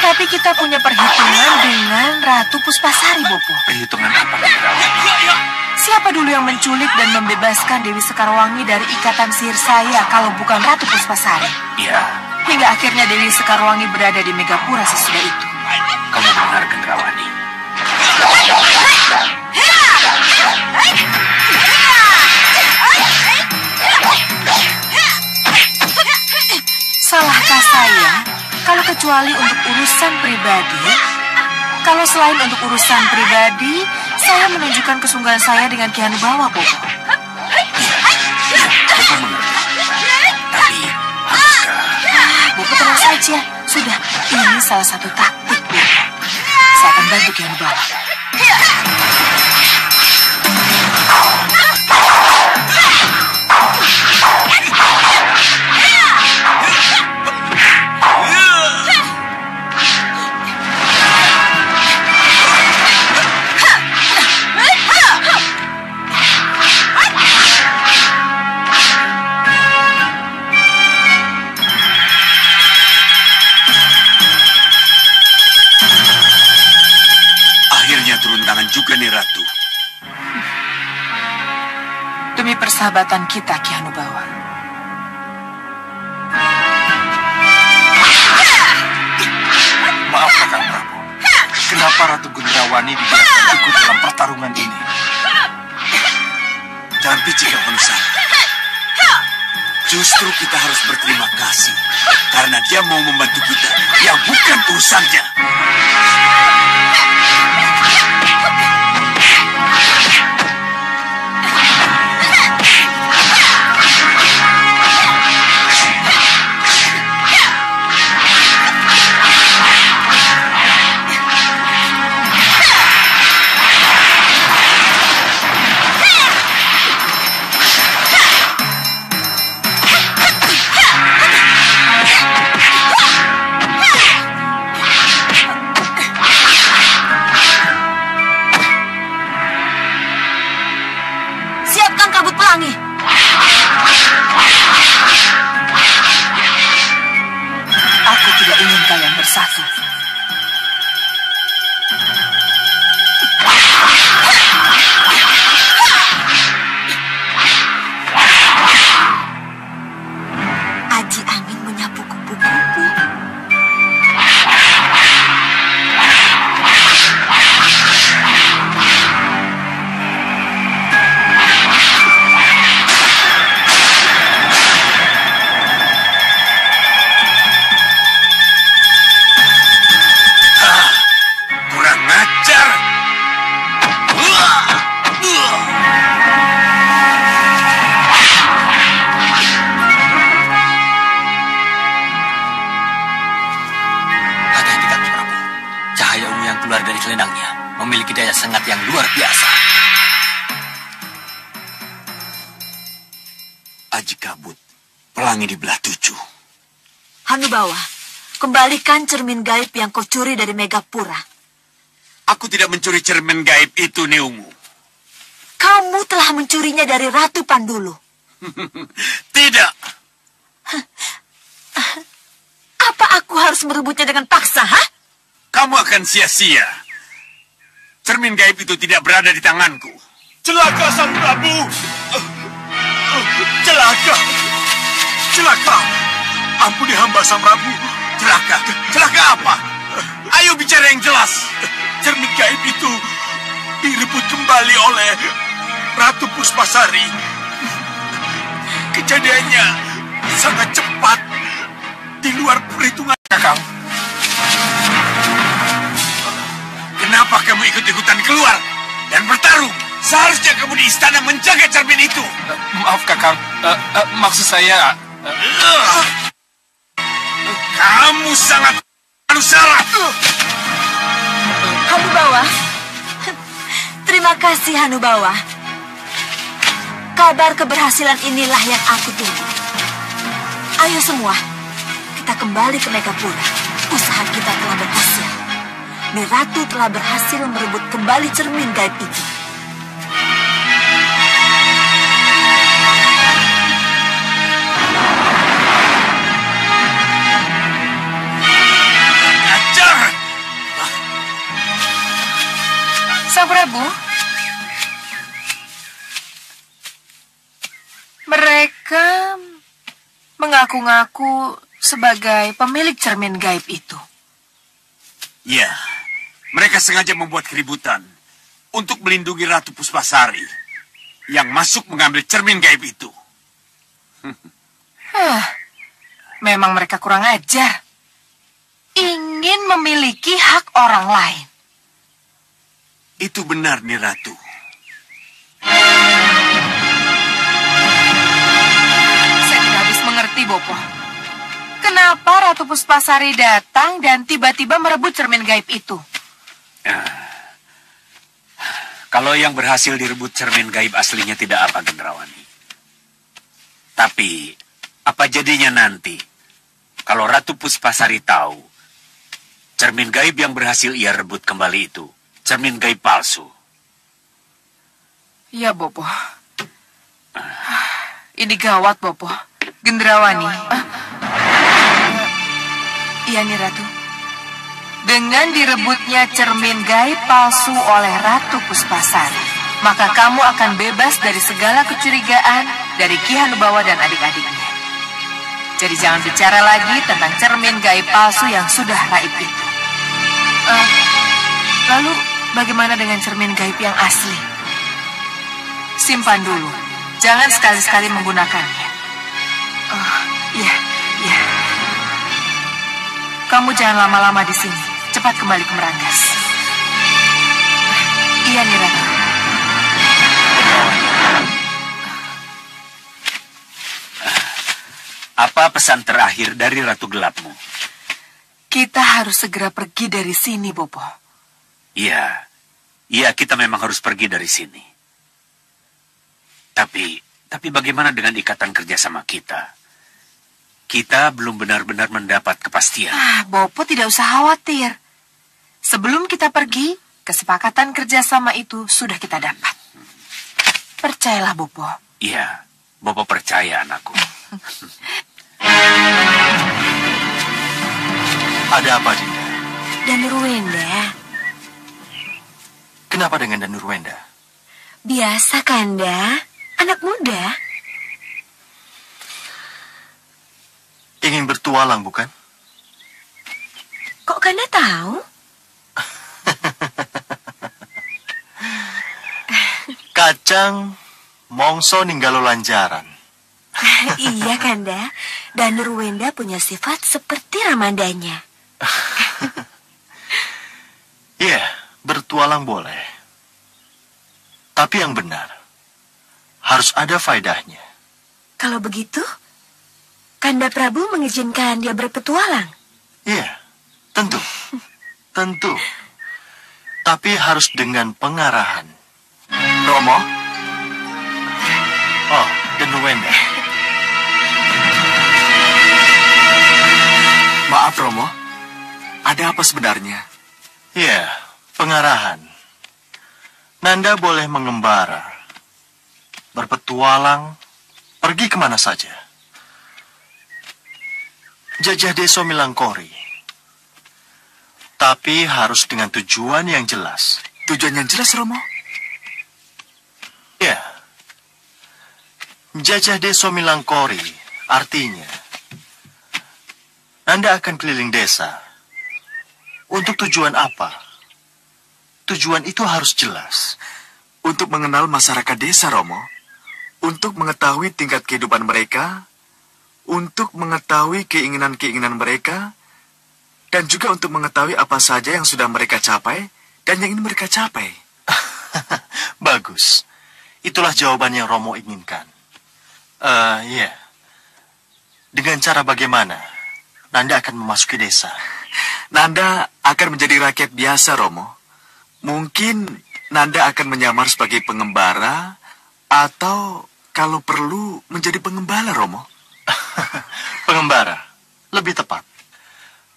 Tapi kita punya perhitungan dengan Ratu Puspasari, Bopo.
Perhitungan apa, Gendrawani?
Siapa dulu yang menculik dan membebaskan Dewi Sekarwangi dari ikatan sihir saya kalau bukan Ratu Puspasari?
Iya.
Hingga akhirnya Dewi Sekarwangi berada di Megapura sesudah itu.
Kamu benar, Gendrawani.
Salahkah saya kalau kecuali untuk urusan pribadi? Kalau selain untuk urusan pribadi, saya menunjukkan kesungguhan saya dengan Ki Hanubawa, Bopo.
Bopo mengerti. Tapi, apakah...
Bopo tenang saja. Sudah, ini salah satu taktik, Bopo. Saya akan bantu Ki Hanubawa.
Juga nih Ratu.
Demi persahabatan kita, Ki Hanubawa.
Maaf, Kakang Prabu. Kenapa Ratu Gendrawani dibiarkan ikut dalam pertarungan ini?
Jangan picik, Manusia. Justru kita harus berterima kasih karena dia mau membantu kita yang bukan urusannya.
memiliki daya sengat yang luar biasa.
Aji Kabut, pelangi di belah tujuh.
Hanubawa, kembalikan cermin gaib yang kau curi dari Megapura.
Aku tidak mencuri cermin gaib itu, Neungu.
Kamu telah mencurinya dari Ratu Pandulu.
Tidak.
Apa aku harus merebutnya dengan paksa, ha?
Kamu akan sia-sia. Cermin gaib itu tidak berada di tanganku.
Celaka, Sang Prabu!
Celaka! Celaka! Ampuni hamba, Sang Prabu. Celaka? Celaka apa? Ayo bicara yang jelas.
Cermin gaib itu direbut kembali oleh Ratu Puspasari. Kejadiannya sangat cepat, di luar perhitungan Kakang.
Kenapa kamu ikut-ikutan keluar dan bertarung? Seharusnya kamu di istana menjaga cermin itu.
Maaf, Kakang. Maksud saya...
Kamu sangat salah.
Hanubawa. Terima kasih, Hanubawa. Kabar keberhasilan inilah yang aku tunggu. Ayo semua, kita kembali ke Megapura. Usaha kita telah berhasil. Ratu telah berhasil merebut kembali cermin gaib itu.
Sang Prabu, mereka mengaku-ngaku sebagai pemilik cermin gaib itu.
Ya, mereka sengaja membuat keributan untuk melindungi Ratu Puspasari yang masuk mengambil cermin gaib itu.
Memang mereka kurang ajar. Ingin memiliki hak orang lain.
Itu benar nih Ratu.
Saya tidak habis mengerti, Bopo. Kenapa Ratu Puspasari datang dan tiba-tiba merebut cermin gaib itu?
Kalau yang berhasil direbut cermin gaib aslinya tidak apa, Gendrawani. Tapi, apa jadinya nanti kalau Ratu Puspasari tahu cermin gaib yang berhasil ia rebut kembali itu cermin gaib palsu?
Ya, Bopo. Ini gawat, Bopo. Gendrawani. Iya nih, Ratu. Dengan direbutnya cermin gaib palsu oleh Ratu Puspasari, maka kamu akan bebas dari segala kecurigaan dari Ki Hanubawa dan adik-adiknya. Jadi jangan bicara lagi tentang cermin gaib palsu yang sudah raib itu. Lalu bagaimana dengan cermin gaib yang asli? Simpan dulu. Jangan sekali-sekali menggunakannya. Iya. Kamu jangan lama-lama di sini. Cepat kembali ke Meranggas. Iya nih, Ratu.
Apa pesan terakhir dari Ratu Gelapmu?
Kita harus segera pergi dari sini, Bopo.
Iya, kita memang harus pergi dari sini. Tapi bagaimana dengan ikatan kerjasama kita? Kita belum benar-benar mendapat kepastian.
Bopo tidak usah khawatir. Sebelum kita pergi, kesepakatan kerjasama itu sudah kita dapat. Percayalah, Bopo.
Iya, Bopo percaya, anakku.
Ada apa, Dinda?
Danurwenda.
Kenapa dengan Danurwenda?
Biasa, Kanda. Anak muda.
Ingin bertualang, bukan?
Kok Kanda tahu?
Kacang, mongso ninggalo lanjaran.
Iya, Kanda. Danurwenda punya sifat seperti Ramandanya.
Iya, bertualang boleh. Tapi yang benar, harus ada faedahnya.
Kalau begitu, Kanda Prabu mengizinkan dia berpetualang?
Iya, tentu. Tentu. Tapi harus dengan pengarahan.
Romo?
Oh, Danurwenda.
Maaf, Romo. Ada apa sebenarnya?
Iya, pengarahan. Nanda boleh mengembara, berpetualang, pergi kemana saja. Jajah Deso Milangkori. Tapi harus dengan tujuan yang jelas.
Tujuan yang jelas, Romo?
Ya. Jajah Deso Milangkori artinya Nanda akan keliling desa. Untuk tujuan apa? Tujuan itu harus jelas.
Untuk mengenal masyarakat desa, Romo. Untuk mengetahui tingkat kehidupan mereka. Untuk mengetahui keinginan-keinginan mereka. Dan juga untuk mengetahui apa saja yang sudah mereka capai dan yang ingin mereka capai.
Bagus. Itulah jawaban yang Romo inginkan. Iya. Dengan cara bagaimana Nanda akan memasuki desa?
Nanda akan menjadi rakyat biasa, Romo. Mungkin Nanda akan menyamar sebagai pengembara atau kalau perlu menjadi pengembala, Romo.
Pengembara, lebih tepat.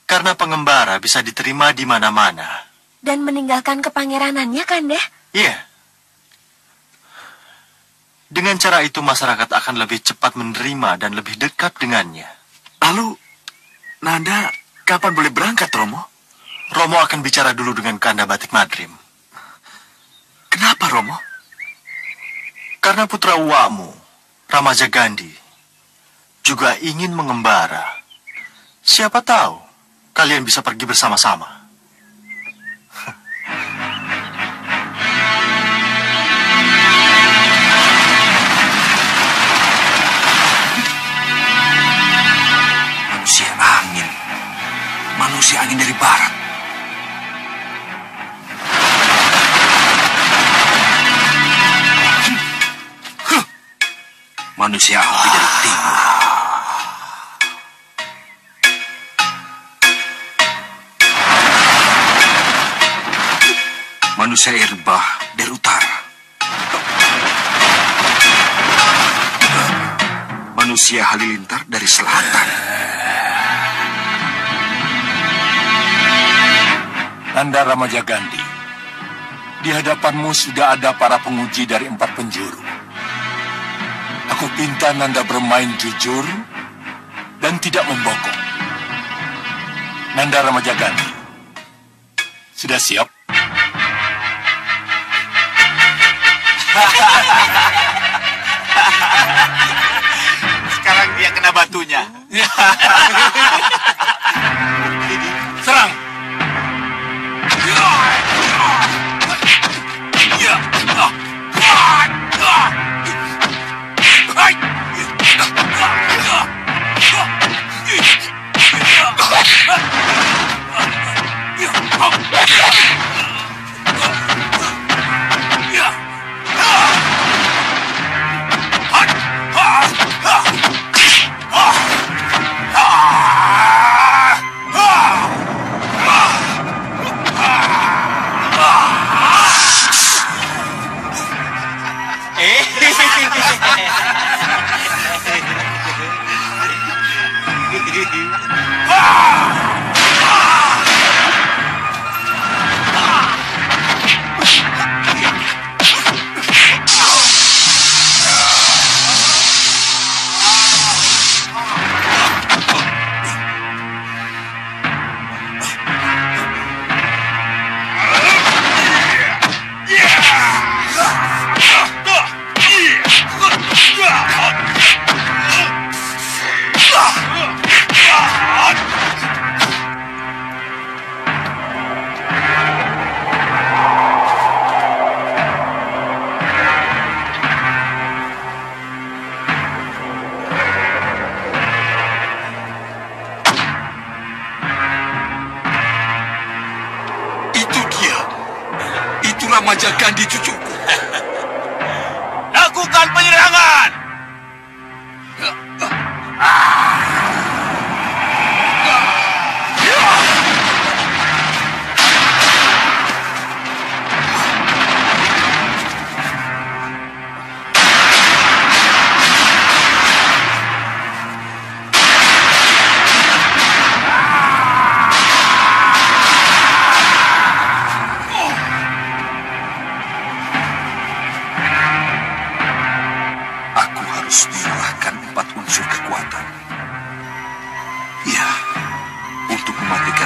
Karena pengembara bisa diterima di mana-mana.
Dan meninggalkan kepangeranannya, Kanda?
Iya. Dengan cara itu masyarakat akan lebih cepat menerima dan lebih dekat dengannya.
Lalu, Nanda kapan boleh berangkat, Romo?
Romo akan bicara dulu dengan Kanda Batik Madrim.
Kenapa, Romo?
Karena putra uakmu, Ramaja Gandhi, juga ingin mengembara. Siapa tahu kalian bisa pergi bersama-sama.
Manusia angin dari barat.
manusia api dari timur. Manusia air bah dari utara. Manusia halilintar dari selatan.
Nanda Ramajagandhi, di hadapanmu sudah ada para penguji dari 4 penjuru. Aku minta Nanda bermain jujur dan tidak membokong. Nanda Ramajagandhi, sudah siap?
Sekarang dia kena batunya.
Serang!
Ramajagandhi cucuku.
Lakukan penyerangan.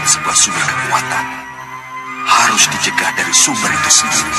Sebuah sumber kekuatan harus dicegah dari sumber itu sendiri.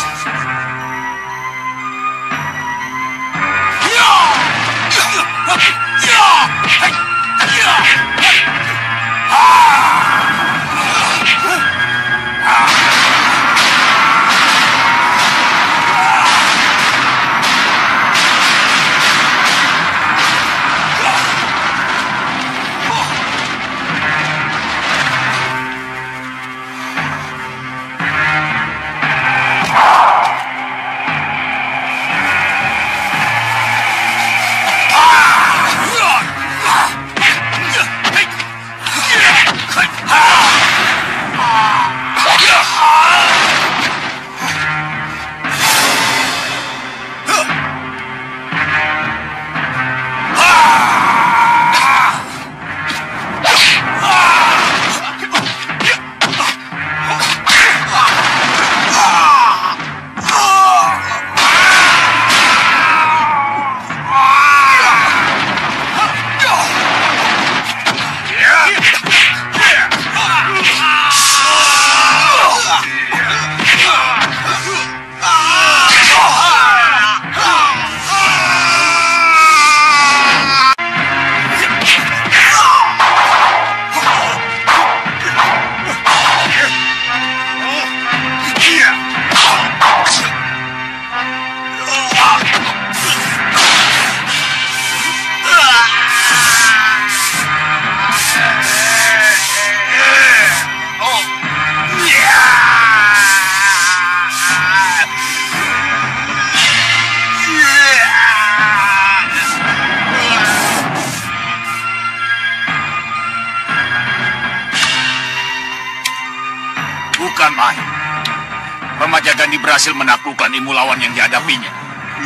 Ramajagandi berhasil menaklukkan ilmu lawan yang dihadapinya.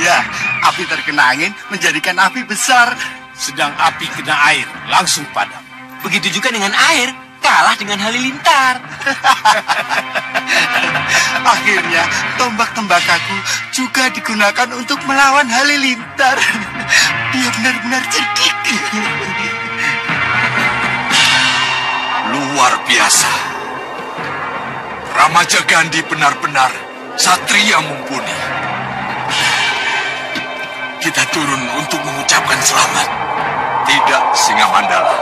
Ya, api terkena angin menjadikan api besar.
Sedang api kena air, langsung padam.
Begitu juga dengan air, kalah dengan halilintar.
Akhirnya, tombak tembakaku juga digunakan untuk melawan halilintar. Dia benar-benar cerdik.
Luar biasa. Ramajagandi benar-benar satria mumpuni.
Kita turun untuk mengucapkan selamat.
Tidak, Singa Mandala.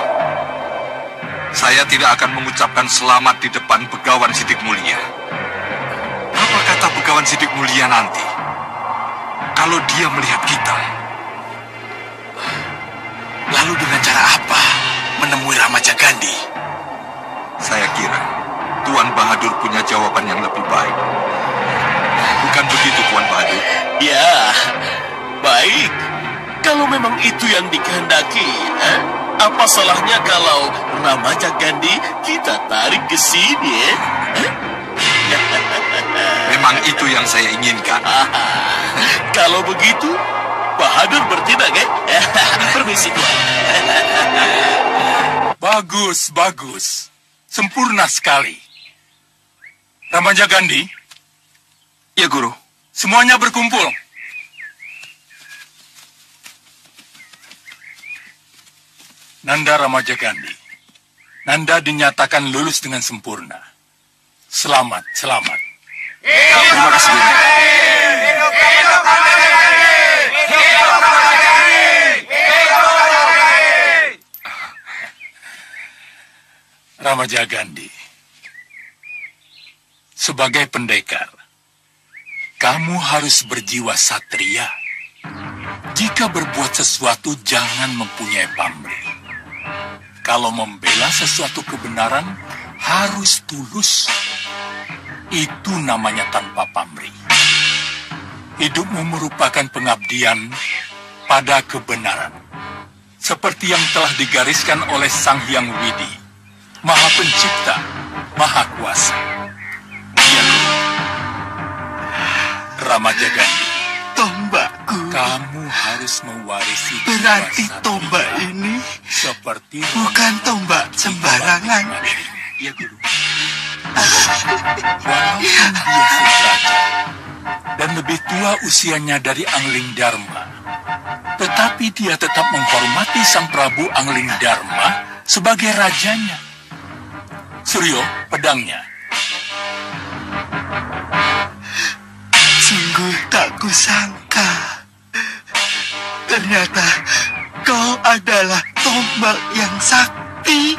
Saya tidak akan mengucapkan selamat di depan Begawan Sidik Mulia. Apa kata Begawan Sidik Mulia nanti? Kalau dia melihat kita.
Lalu dengan cara apa menemui Ramajagandi?
Saya kira Tuan Bahadur punya jawaban yang lebih baik. Bukan begitu, Tuan Bahadur?
Ya, baik. Kalau memang itu yang dikehendaki, apa salahnya kalau Ramajagandi kita tarik ke sini?
Memang itu yang saya inginkan.
Kalau begitu, Bahadur bertindak, Permisi, Tuan.
Bagus, bagus. Sempurna sekali. Ramajagandi.
Ya, Guru.
Semuanya berkumpul. Nanda Ramajagandi. Nanda dinyatakan lulus dengan sempurna. Selamat, selamat.
Terima kasih, Guru.
Ramajagandi, sebagai pendekar, kamu harus berjiwa satria. Jika berbuat sesuatu, jangan mempunyai pamrih. Kalau membela sesuatu kebenaran, harus tulus. Itu namanya tanpa pamrih. Hidupmu merupakan pengabdian pada kebenaran. Seperti yang telah digariskan oleh Sang Hyang Widi, Maha Pencipta, Maha Kuasa. Ya, Ramajagandi,
tombakku.
Kamu harus mewarisi.
Berarti tombak ini
seperti
bukan tombak sembarangan.
Ya, Guru. Walaupun dia sederajat dan lebih tua usianya dari Angling Dharma, tetapi dia tetap menghormati Sang Prabu Angling Dharma sebagai rajanya. Suryo, pedangnya.
Sungguh tak kusangka. Ternyata kau adalah tombak yang sakti.